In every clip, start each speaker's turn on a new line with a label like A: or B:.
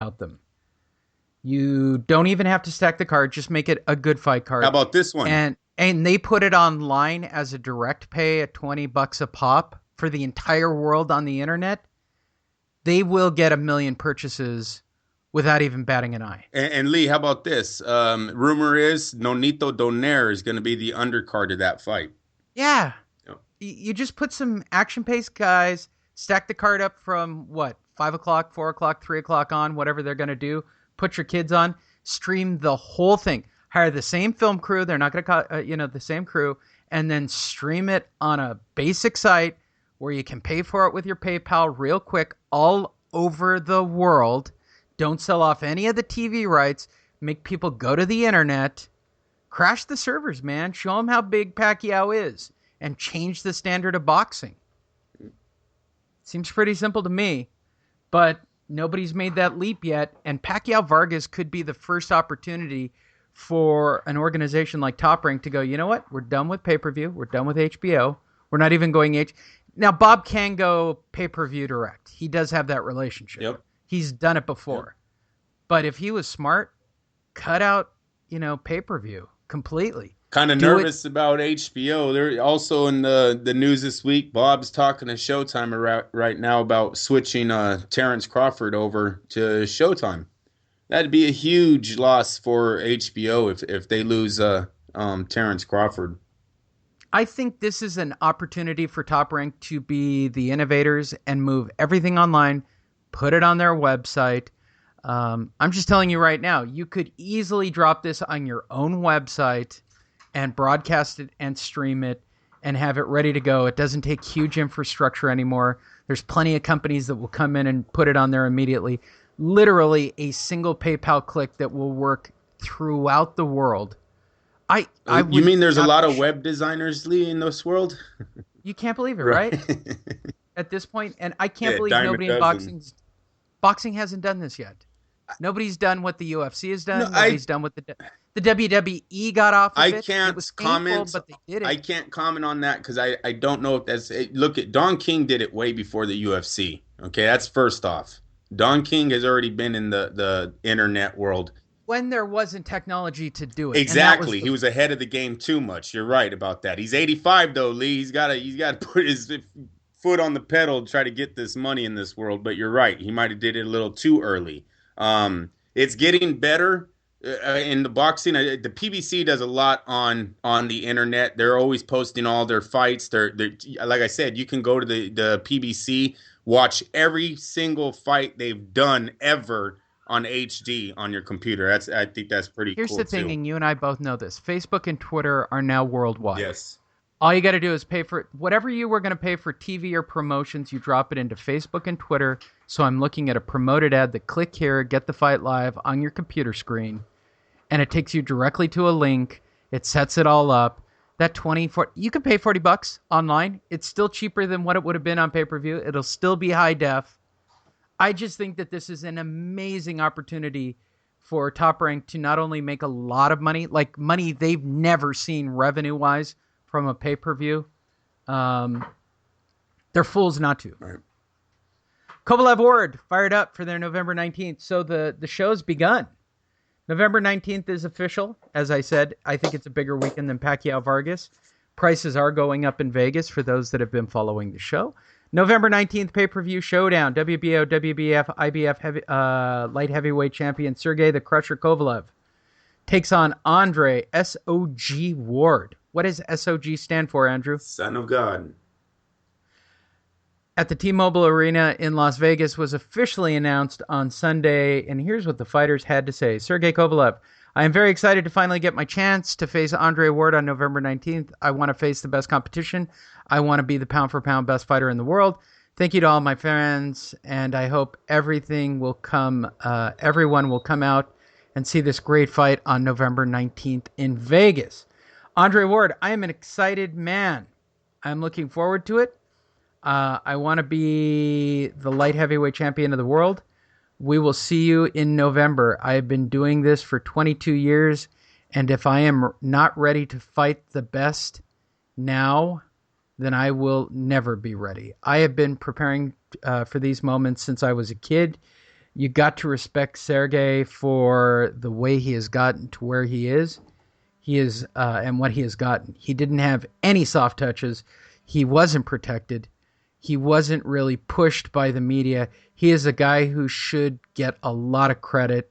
A: about them. You don't even have to stack the card. Just make it a good fight
B: How
A: card.
B: about this one?
A: And they put it online as a direct pay at $20 a pop for the entire world on the internet. They will get 1 million purchases without even batting an eye.
B: And Lee, how about this? Rumor is Nonito Donaire is going to be the undercard of that fight.
A: Yeah.
B: Yep.
A: You just put some action-paced guys, stack the card up from, 5 o'clock, 4 o'clock, 3 o'clock on, whatever they're going to do. Put your kids on, stream the whole thing. Hire the same film crew. They're not going to, the same crew. And then stream it on a basic site where you can pay for it with your PayPal real quick all over the world. Don't sell off any of the TV rights. Make people go to the internet. Crash the servers, man. Show them how big Pacquiao is. And change the standard of boxing. Seems pretty simple to me. But nobody's made that leap yet. And Pacquiao Vargas could be the first opportunity for an organization like Top Rank to go, you know what? We're done with pay-per-view. We're done with HBO. We're not even going Now, Bob can go pay-per-view direct. He does have that relationship.
B: Yep.
A: He's done it before. Yep. But if he was smart, cut out, pay-per-view completely.
B: Kind of nervous about HBO. They're also in the news this week. Bob's talking to Showtime right now about switching Terrence Crawford over to Showtime. That'd be a huge loss for HBO if they lose Terrence Crawford.
A: I think this is an opportunity for Top Rank to be the innovators and move everything online, put it on their website. I'm just telling you right now, you could easily drop this on your own website and broadcast it and stream it and have it ready to go. It doesn't take huge infrastructure anymore. There's plenty of companies that will come in and put it on there immediately. Literally a single PayPal click that will work throughout the world.
B: You mean there's a lot of web designers, Lee, in this world?
A: You can't believe it, right? At this point, and I can't believe nobody in boxing hasn't done this yet. Nobody's done what the UFC has done. Nobody's done what the WWE got off of it.
B: I can't comment, but they did it. I can't comment on that because I don't know if that's it. Look, Don King did it way before the UFC. Okay, that's first off. Don King has already been in the internet world.
A: When there wasn't technology to do it.
B: Exactly. He was ahead of the game too much. You're right about that. He's 85 though, Lee. He's got to put his foot on the pedal to try to get this money in this world, but you're right. He might have did it a little too early. It's getting better in the boxing. The PBC does a lot on the internet. They're always posting all their fights. They're like I said, you can go to the PBC, watch every single fight they've done ever on HD on your computer. I think that's pretty cool.
A: Here's the thing, and you and I both know this. Facebook and Twitter are now worldwide.
B: Yes.
A: All you got to do is pay for whatever you were going to pay for TV or promotions. You drop it into Facebook and Twitter. So I'm looking at a promoted ad that click here, get the fight live on your computer screen, and it takes you directly to a link. It sets it all up. That you can pay $40 online. It's still cheaper than what it would have been on pay-per-view. It'll still be high def. I just think that this is an amazing opportunity for Top Rank to not only make a lot of money, like money they've never seen revenue-wise from a pay-per-view. They're fools not to.
B: Right.
A: Kovalev Ward fired up for their November 19th. So the show's begun. November 19th is official. As I said, I think it's a bigger weekend than Pacquiao Vargas. Prices are going up in Vegas for those that have been following the show. November 19th pay-per-view showdown. WBO, WBF, IBF light heavyweight champion Sergey the Crusher Kovalev takes on Andre SOG Ward. What does SOG stand for, Andrew?
B: Son of God.
A: At the T-Mobile Arena in Las Vegas was officially announced on Sunday, and here's what the fighters had to say. Sergey Kovalev, I am very excited to finally get my chance to face Andre Ward on November 19th. I want to face the best competition. I want to be the pound-for-pound best fighter in the world. Thank you to all my fans, and I hope everyone will come out and see this great fight on November 19th in Vegas. Andre Ward, I am an excited man. I'm looking forward to it. I want to be the light heavyweight champion of the world. We will see you in November. I have been doing this for 22 years, and if I am not ready to fight the best now, then I will never be ready. I have been preparing for these moments since I was a kid. You got to respect Sergey for the way he has gotten to where he is. He is, and what he has gotten. He didn't have any soft touches. He wasn't protected. He wasn't really pushed by the media. He is a guy who should get a lot of credit.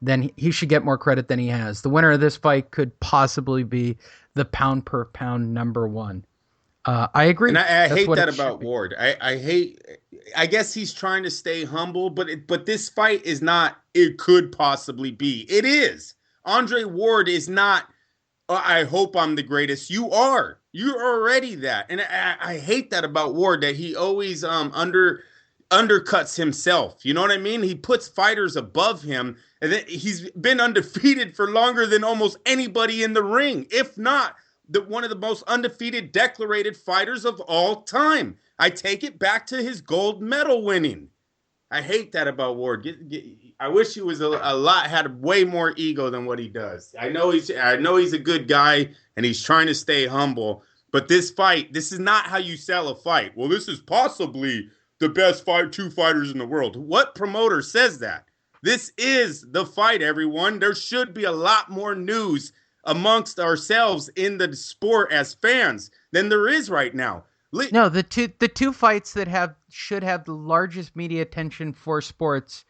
A: Then he should get more credit than he has. The winner of this fight could possibly be the pound per pound number one. I agree.
B: And I hate that about Ward. I guess he's trying to stay humble, but this fight is not, it could possibly be. It is. Andre Ward is not, I hope I'm the greatest. You are. You're already that. And I hate that about Ward, that he always undercuts himself. You know what I mean? He puts fighters above him, and then he's been undefeated for longer than almost anybody in the ring, if not one of the most undefeated declarated fighters of all time. I take it back to his gold medal winning. I hate that about Ward. I wish he was had way more ego than what he does. I know he's a good guy and he's trying to stay humble, but this is not how you sell a fight. Well, this is possibly the best two fighters in the world. What promoter says that? This is the fight, everyone. There should be a lot more news amongst ourselves in the sport as fans than there is right now.
A: No, the two fights that should have the largest media attention for sports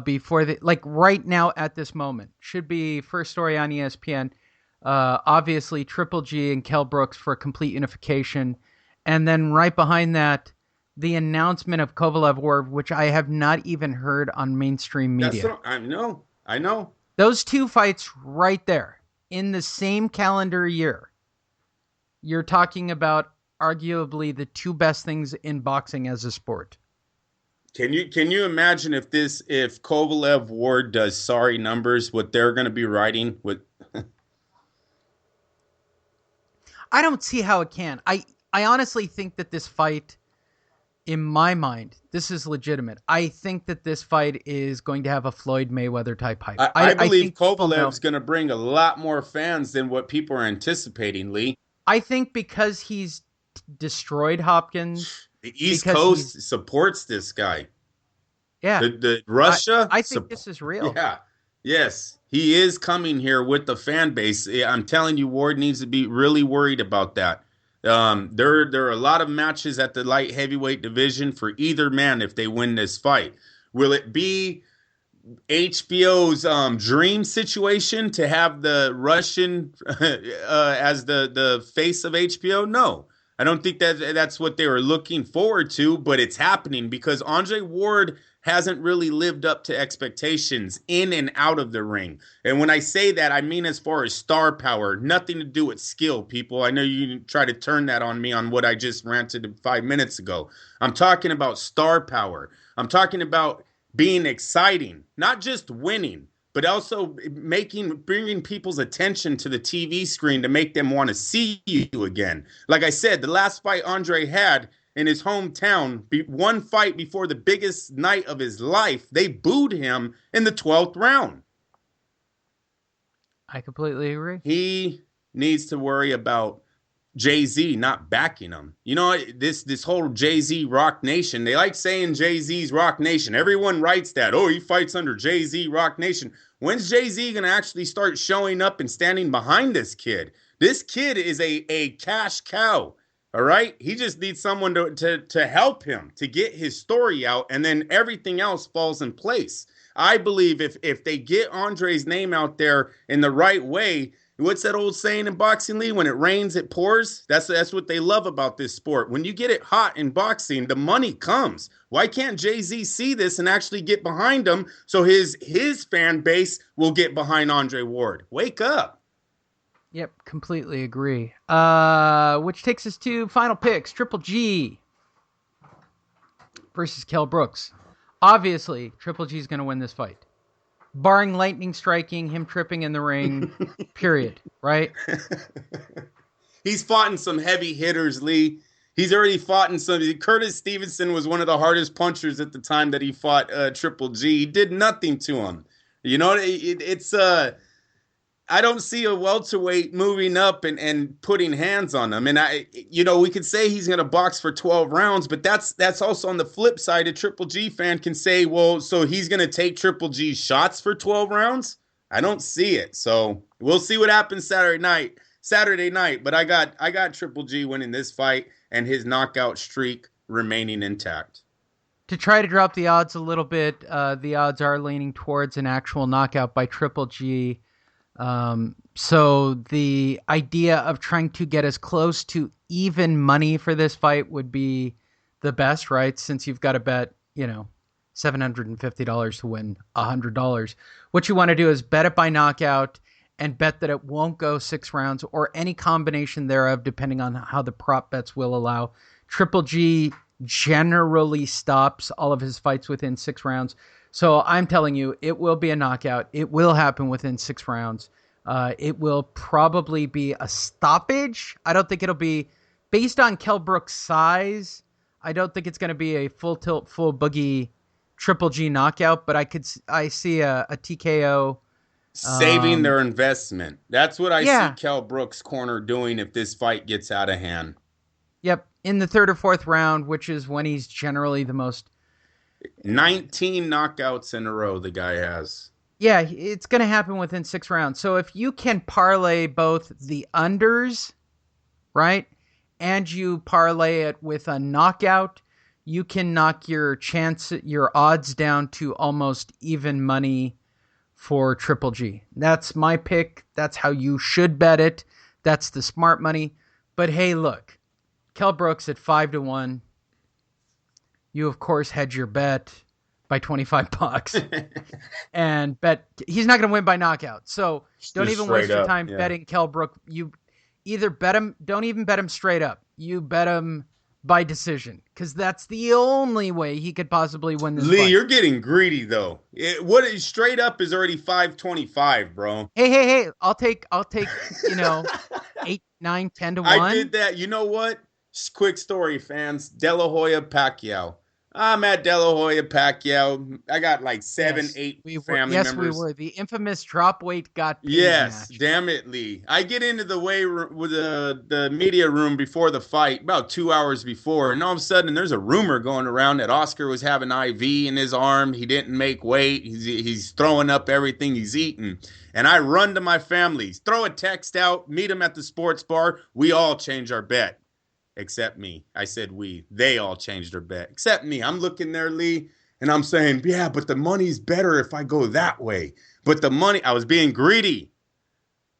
A: before right now at this moment should be first story on ESPN. Obviously, Triple G and Kell Brooks for complete unification, and then right behind that, the announcement of Kovalev War, which I have not even heard on mainstream media.
B: I know.
A: Those two fights right there. In the same calendar year, you're talking about arguably the two best things in boxing as a sport.
B: Can you imagine if Kovalev Ward does sorry numbers, what they're going to be writing with?
A: I don't see how it can. I honestly think that this fight, in my mind, this is legitimate. I think that this fight is going to have a Floyd Mayweather type hype.
B: I believe Kovalev's going to bring a lot more fans than what people are anticipating, Lee.
A: I think because he's destroyed Hopkins.
B: The East Coast supports this guy.
A: Yeah.
B: The Russia.
A: I think this is real.
B: Yeah. Yes. He is coming here with the fan base. I'm telling you, Ward needs to be really worried about that. There are a lot of matches at the light heavyweight division for either man if they win this fight. Will it be HBO's dream situation to have the Russian as the face of HBO? No, I don't think that's what they were looking forward to, but it's happening because Andre Ward hasn't really lived up to expectations in and out of the ring. And when I say that, I mean as far as star power, nothing to do with skill, people. I know you try to turn that on me on what I just ranted 5 minutes ago. I'm talking about star power. I'm talking about being exciting, not just winning, but also bringing people's attention to the TV screen to make them want to see you again. Like I said, the last fight Andre had in his hometown, one fight before the biggest night of his life, they booed him in the 12th round.
A: I completely agree.
B: He needs to worry about Jay-Z not backing him. You know, this whole Jay-Z Rock Nation, they like saying Jay-Z's Rock Nation. Everyone writes that. Oh, he fights under Jay-Z Rock Nation. When's Jay-Z going to actually start showing up and standing behind this kid? This kid is a cash cow. All right. He just needs someone to help him to get his story out, and then everything else falls in place. I believe if they get Andre's name out there in the right way, what's that old saying in boxing, Lee? When it rains, it pours. That's what they love about this sport. When you get it hot in boxing, the money comes. Why can't Jay-Z see this and actually get behind him so his fan base will get behind Andre Ward? Wake up.
A: Yep, completely agree. Which takes us to final picks. Triple G versus Kell Brooks. Obviously, Triple G is going to win this fight. Barring lightning striking, him tripping in the ring, period, right?
B: He's fought in some heavy hitters, Lee. He's already fought in some. Curtis Stevenson was one of the hardest punchers at the time that he fought Triple G. He did nothing to him. You know, I don't see a welterweight moving up and putting hands on him. And we could say he's going to box for 12 rounds, but that's also on the flip side. A Triple G fan can say, well, so he's going to take Triple G's shots for 12 rounds? I don't see it. So we'll see what happens Saturday night. But I got Triple G winning this fight and his knockout streak remaining intact.
A: To try to drop the odds a little bit, the odds are leaning towards an actual knockout by Triple G. So the idea of trying to get as close to even money for this fight would be the best, right? Since you've got to bet, $750 to win $100. What you want to do is bet it by knockout and bet that it won't go 6 rounds or any combination thereof, depending on how the prop bets will allow. Triple G generally stops all of his fights within 6 rounds. So I'm telling you, it will be a knockout. It will happen within 6 rounds. It will probably be a stoppage. I don't think it'll be, based on Kell Brook's size, I don't think it's going to be a full tilt, full boogie Triple G knockout, but I see a TKO.
B: Saving their investment. That's what I see Kell Brook's corner doing if this fight gets out of hand.
A: Yep, in the 3rd or 4th round, which is when he's generally the most...
B: 19 knockouts in a row the guy has.
A: Yeah, it's going to happen within 6 rounds. So if you can parlay both the unders, right, and you parlay it with a knockout, you can knock your odds down to almost even money for Triple G. That's my pick. That's how you should bet it. That's the smart money. But hey, look, Kell Brook's at 5-1. You, of course, hedge your bet by $25 and bet he's not going to win by knockout. So don't even waste your time betting Kell Brook. You either bet him, don't even bet him straight up. You bet him by decision, because that's the only way he could possibly win this fight.
B: You're getting greedy, though. Straight up is already 525, bro.
A: Hey, I'll take 8, 9, 10 to 1.
B: I did that. You know what? Quick story, fans. De La Hoya Pacquiao. I'm at De La Hoya Pacquiao. I got like 8 family members.
A: Yes, we were. The infamous drop weight got paid
B: Yes,
A: match.
B: damn it, Lee. I get into the with the media room before the fight, about 2 hours before, and all of a sudden there's a rumor going around that Oscar was having IV in his arm. He didn't make weight. He's throwing up everything he's eating. And I run to my family, throw a text out, meet him at the sports bar. We all change our bet. Except me. I said we. They all changed their bet. Except me. I'm looking there, Lee, and I'm saying, yeah, but the money's better if I go that way. But the money, I was being greedy.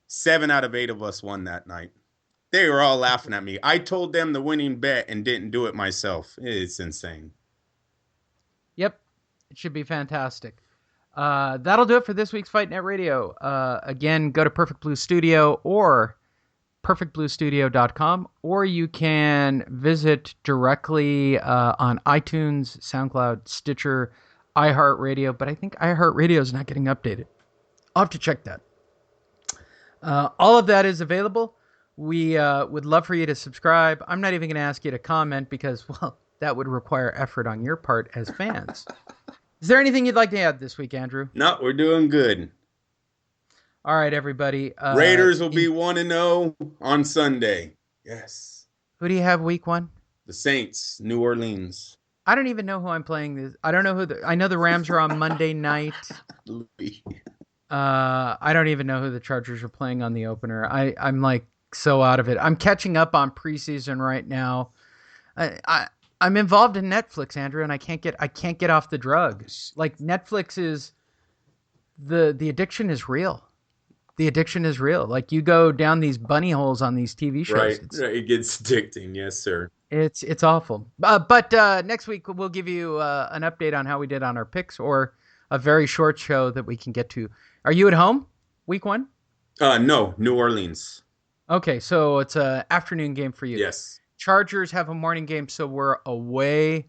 B: 7 out of 8 of us won that night. They were all laughing at me. I told them the winning bet and didn't do it myself. It's insane.
A: Yep. It should be fantastic. That'll do it for this week's Fight Net Radio. Again, go to Perfect Blue Studio or perfectbluestudio.com, or you can visit directly on iTunes, SoundCloud, Stitcher, iHeartRadio, but I think iHeartRadio is not getting updated. I'll have to check that. All of that is available. We would love for you to subscribe. I'm not even going to ask you to comment because, well, that would require effort on your part as fans. Is there anything you'd like to add this week, Andrew?
B: No, we're doing good.
A: All right, everybody.
B: Raiders will be 1-0 on Sunday. Yes.
A: Who do you have week 1?
B: The Saints, New Orleans.
A: I don't even know who I'm playing this. I don't know who. I know the Rams are on Monday night. I don't even know who the Chargers are playing on the opener. I'm like so out of it. I'm catching up on preseason right now. I'm involved in Netflix, Andrew, and I can't get off the drug. Like Netflix is the addiction is real. The addiction is real. Like you go down these bunny holes on these TV shows.
B: Right. It gets addicting. Yes, sir.
A: It's awful. But next week we'll give you an update on how we did on our picks, or a very short show that we can get to. Are you at home week 1?
B: No, New Orleans.
A: Okay, so it's an afternoon game for you.
B: Yes.
A: Chargers have a morning game, so we're away,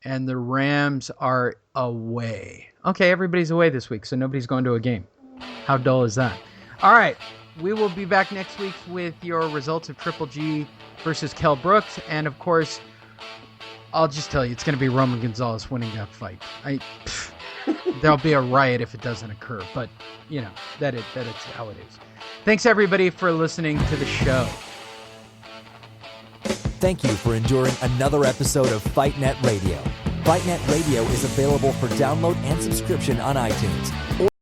A: and the Rams are away. Okay, everybody's away this week, so nobody's going to a game. How dull is that? All right, we will be back next week with your results of Triple G versus Kell Brooks, and of course, I'll just tell you, it's going to be Roman Gonzalez winning that fight. there'll be a riot if it doesn't occur. But, that it's how it is. Thanks, everybody, for listening to the show.
C: Thank you for enduring another episode of Fight Net Radio. Fight Net Radio is available for download and subscription on iTunes.